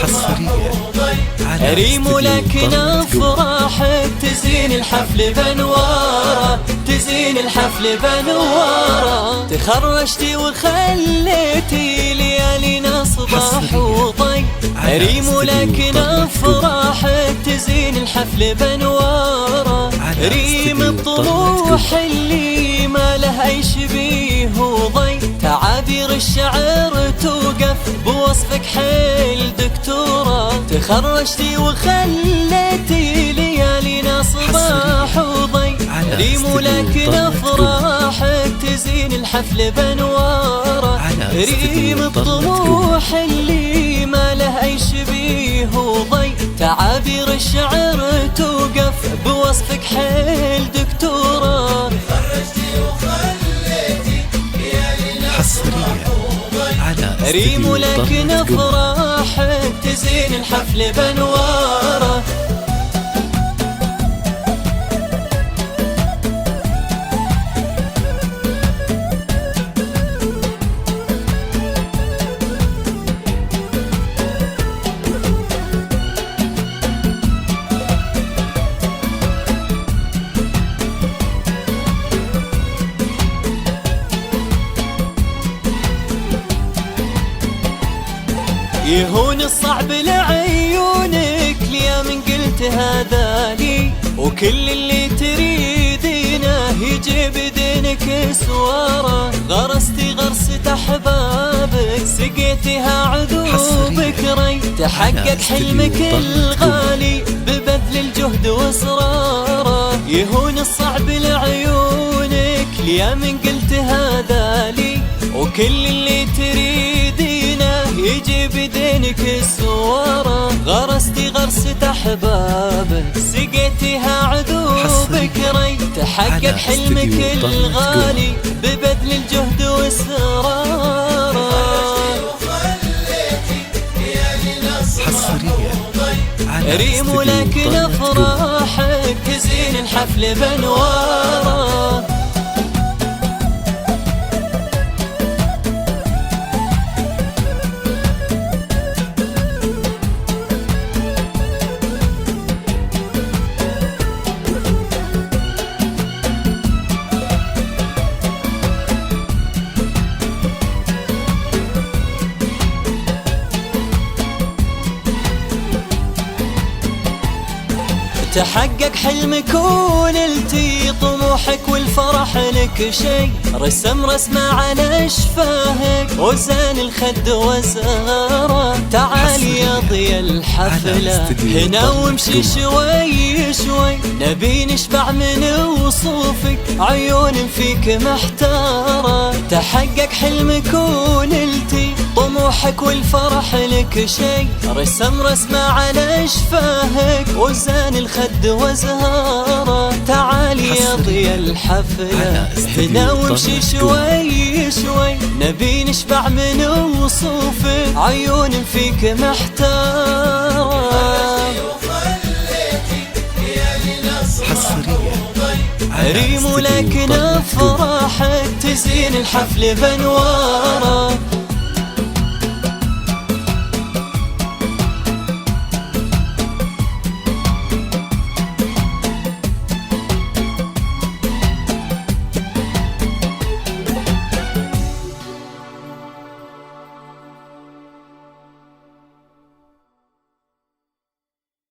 حصريا على ريم لكن افراحك تزين الحفل بنواره، تزين الحفل بنواره. تخرجتي وخليتي ليالينا صباح وضي. ريم لكن افراحك تزين الحفل بنواره. ريم الطموح اللي ما له اي شبيه وضي. تعابير الشعر توقف بوصفك حيل دكتورة. تخرجتي وخليتي ليالينا صباح وضي. ريم لكن افراحك تزين الحفل بنواره. ريم الطموح اللي ما له اي شبيه وضي. تعابير الشعر توقف بوصفك حيل دكتورة. تخرجتي وخليتي ليالينا حصريا على ريم لكن افراحك تزين الحفل بنواره. يهون الصعب لعيونك ليا من قلت هذا لي. وكل اللي تريدينه يجي بدينك سواره. غرستي غرسة احبابك سقيتها عذوبك ري. تحقق حلمك الغالي ببذل الجهد واصراره. يهون الصعب لعيونك ليا من قلت هذا لي. وكل اللي تريدينه يجي بدينك السواره. غرستي غرسة احبابك سقيتها عذوبك ري. تحقق حلمك الغالي ببذل الجهد واصراره. حصريا ريم لكن افراحك تزين الحفل بنواره. تحقق حلمك ونلتي طموحك والفرح لك شي. رسم رسمة على شفاهك وزان الخد وزاره. تعالي يا ضي الحفلة هنا وامشي شوي شوي. نبي نشبع من وصوفك عيون فيك محتارة. تحقق حلمك ونلتي طموحك والفرح لك شي. رسم رسمة على شفاهك وزان الخد وزهاره. تعالي يا ضي الحفلة هنا وامشي شوي شوي. نبي نشبع من وصوفك عيون فيك محتارة. حصريا ريم لكن افراحك تزين الحفل بنواره.